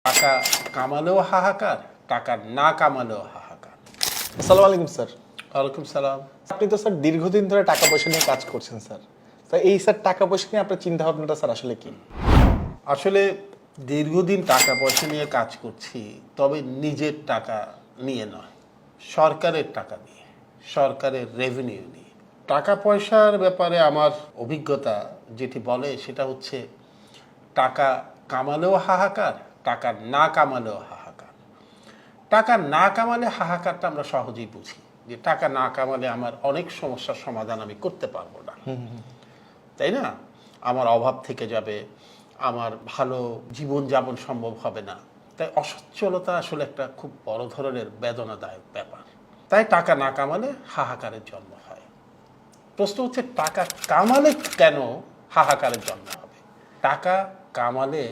টাকা কামালেও হাহাকার, টাকা না কামালেও হাহাকার। আসসালামু আলাইকুম স্যার। ওয়ালাইকুম সালাম। আপনি তো স্যার দীর্ঘদিন ধরে টাকা পয়সা নিয়ে কাজ করছেন স্যার। স্যার এই স্যার টাকা পয়সা নিয়ে আপনার চিন্তা ভাবনাটা স্যার আসলে কি? আসলে দীর্ঘদিন টাকা পয়সা নিয়ে কাজ করছি, তবে নিজের টাকা নিয়ে নয়, সরকারের টাকা নিয়ে, সরকারের রেভিনিউ নিয়ে। টাকা পয়সার ব্যাপারে আমার অভিজ্ঞতা যেটি বলে সেটা হচ্ছে টাকা কামালেও হাহাকার, টাকা না কামালেও হাহাকার। টাকা না কামালে হাহাকারটা আমরা সহজেই বুঝি, যে টাকা না কামালে আমার অনেক সমস্যার সমাধান আমি করতে পারবো না, তাই না? আমার অভাব থেকে যাবে, আমার ভালো জীবনযাপন সম্ভব হবে না। তাই অসচ্ছলতা আসলে একটা খুব বড় ধরনের বেদনাদায়ক ব্যাপার। তাই টাকা না কামালে হাহাকারের জন্ম হয়। প্রশ্ন হচ্ছে টাকা কামালে কেন হাহাকারের জন্ম হবে? টাকা কামালে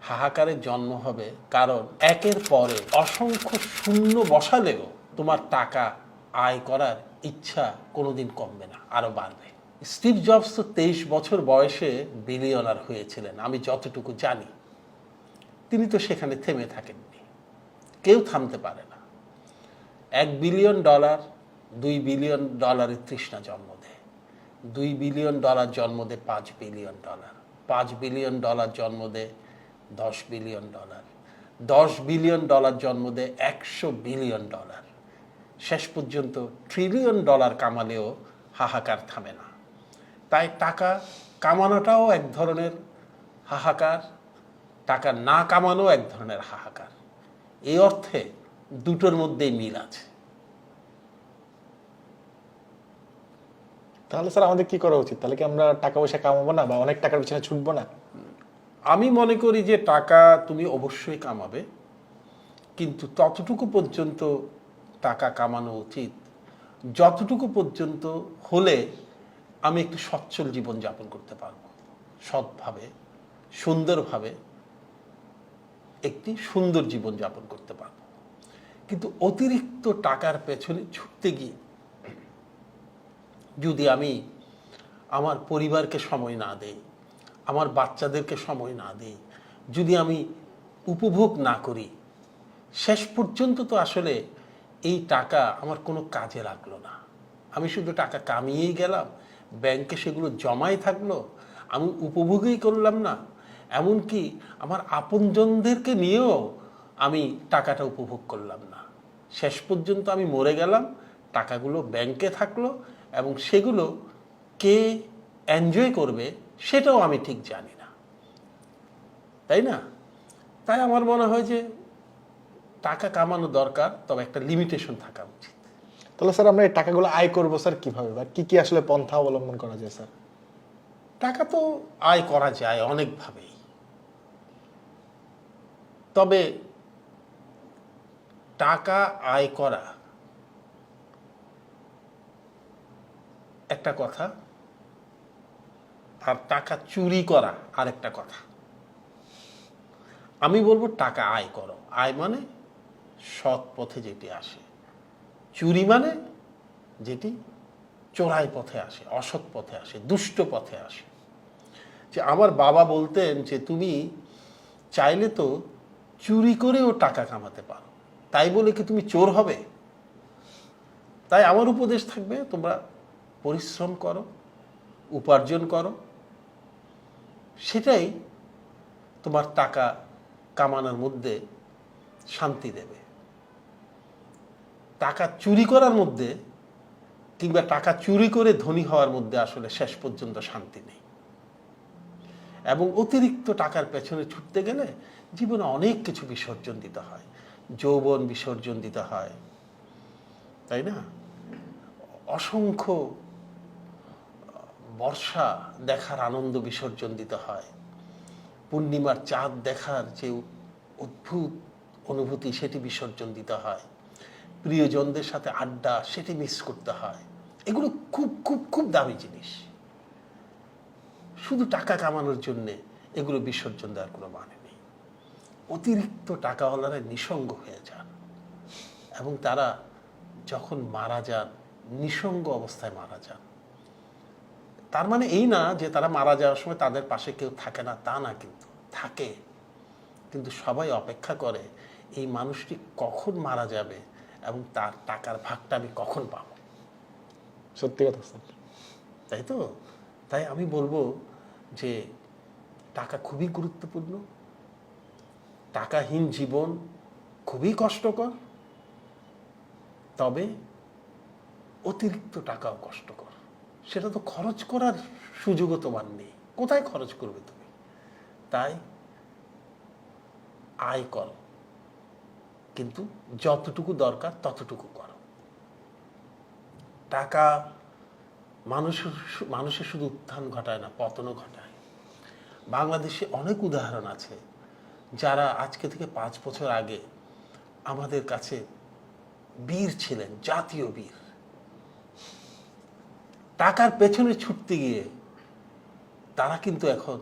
হাহাকারের জন্ম হবে কারণ একের পরে অসংখ্য শূন্য বসালেও তোমার টাকা আয় করার ইচ্ছা কোনোদিন কমবে না, আরো বাড়বে। স্টিভ জবস তো 23 বছর বয়সে বিলিয়নার হয়েছিলেন, আমি যতটুকু জানি। তিনি তো সেখানে থেমে থাকেননি, কেউ থামতে পারে না। $1 বিলিয়ন, $2 বিলিয়ন তৃষ্ণা জন্ম দেয়, $2 বিলিয়ন জন্ম দেয় $5 বিলিয়ন, $5 বিলিয়ন জন্ম দেয় $10 বিলিয়ন, $10 বিলিয়ন জন্ম দেয় $100 বিলিয়ন। শেষ পর্যন্ত $1 ট্রিলিয়ন কামালেও হাহাকার থামে না। তাই টাকা কামানোটাও এক ধরনের হাহাকার, টাকা না কামানো এক ধরনের হাহাকার। এই অর্থে দুটোর মধ্যেই মিল আছে। তাহলে স্যার আমাদের কি করা উচিত? তাহলে কি আমরা টাকা পয়সা কামাবো না বা অনেক টাকার পিছনে ছুটবো না? আমি মনে করি যে টাকা তুমি অবশ্যই কামাবে, কিন্তু ততটুকু পর্যন্ত টাকা কামানো উচিত যতটুকু পর্যন্ত হলে আমি একটু সচ্ছল জীবন যাপন করতে পারবো, সৎভাবে, সুন্দরভাবে একটি সুন্দর জীবন যাপন করতে পারবো। কিন্তু অতিরিক্ত টাকার পেছনে ছুটতে গিয়ে যদি আমি আমার পরিবারকে সময় না দেই, আমার বাচ্চাদেরকে সময় না দিই, যদি আমি উপভোগ না করি, শেষ পর্যন্ত তো আসলে এই টাকা আমার কোনো কাজে লাগলো না। আমি শুধু টাকা কামিয়েই গেলাম, ব্যাংকে সেগুলো জমাই থাকলো, আমি উপভোগই করলাম না। এমনকি আমার আপনজনদেরকে নিয়েও আমি টাকাটা উপভোগ করলাম না। শেষ পর্যন্ত আমি মরে গেলাম, টাকাগুলো ব্যাংকে থাকলো, এবং সেগুলো কে এনজয় করবে সেটাও আমি ঠিক জানি না, তাই না? তাই আমার মনে হয় যে টাকা কামানো দরকার, তবে একটা লিমিটেশন থাকা উচিত। তাহলে স্যার আমরা এই টাকাগুলো আয় করবো স্যার কিভাবে, বা কি কি আসলে পন্থা অবলম্বন করা যায় স্যার? টাকা তো আয় করা যায় অনেকভাবেই, তবে টাকা আয় করা একটা কথা, আর টাকা চুরি করা আরেকটা কথা। আমি বলবো টাকা আয় করো। আয় মানে সৎ পথে যেটি আসে, চুরি মানে যেটি চোরাই পথে আসে, অসৎ পথে আসে, দুষ্ট পথে আসে। যে আমার বাবা বলতেন যে তুমি চাইলে তো চুরি করেও টাকা কামাতে পারো, তাই বলে কি তুমি চোর হবে? তাই আমার উপদেশ থাকবে, তোমরা পরিশ্রম করো, উপার্জন করো, সেটাই তোমার টাকা কামানোর মধ্যে শান্তি দেবে। টাকা চুরি করার মধ্যে কিংবা টাকা চুরি করে ধনী হওয়ার মধ্যে আসলে শেষ পর্যন্ত শান্তি নেই। এবং অতিরিক্ত টাকার পেছনে ছুটতে গেলে জীবনে অনেক কিছু বিসর্জন দিতে হয়, যৌবন বিসর্জন দিতে হয়, তাই না? অসংখ্য বর্ষা দেখার আনন্দ বিসর্জন দিতে হয়, পূর্ণিমার চাঁদ দেখার যে অদ্ভুত অনুভূতি সেটি বিসর্জন দিতে হয়, প্রিয়জনদের সাথে আড্ডা সেটি মিস করতে হয়। এগুলো খুব খুব খুব দামি জিনিস। শুধু টাকা কামানোর জন্যে এগুলো বিসর্জন দেওয়ার কোনো মানে নেই। অতিরিক্ত টাকাওয়ালারা নিঃসঙ্গ হয়ে যান, এবং তারা যখন মারা যান নিঃসঙ্গ অবস্থায় মারা যান। তার মানে এই না যে তারা মারা যাওয়ার সময় তাদের পাশে কেউ থাকে না, তা না, কিন্তু থাকে। কিন্তু সবাই অপেক্ষা করে এই মানুষটি কখন মারা যাবে এবং তার টাকার ভাগটা আমি কখন পাবো। সত্যি কথা স্যার। তাই তো, তাই আমি বলবো যে টাকা খুবই গুরুত্বপূর্ণ। টাকাহীন জীবন খুবই কষ্টকর, তবে অতিরিক্ত টাকাও কষ্টকর। সেটা তো খরচ করার সুযোগও তোমার নেই, কোথায় খরচ করবে তুমি? তাই আয় করো, কিন্তু যতটুকু দরকার ততটুকু করো। টাকা মানুষের শুধু উত্থান ঘটায় না, পতনও ঘটায়। বাংলাদেশে অনেক উদাহরণ আছে যারা আজকে থেকে 5 বছর আগে আমাদের কাছে বীর ছিলেন, জাতীয় বীর। টাকার পেছনে ছুটতে গিয়ে তারা কিন্তু এখন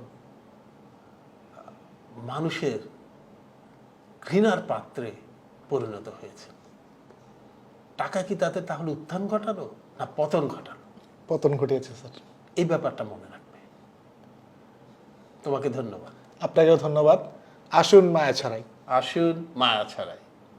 মানুষের ঘৃণার পাত্রে পরিণত হয়েছে। টাকা কি তাতে তাহলে উত্থান ঘটালো না পতন ঘটালো? পতন ঘটিয়েছে স্যার। এই ব্যাপারটা মনে রাখবে। তোমাকে ধন্যবাদ। আপনাকেও ধন্যবাদ। আসুন মায়া ছাড়াই। আসুন মায়া ছাড়াই।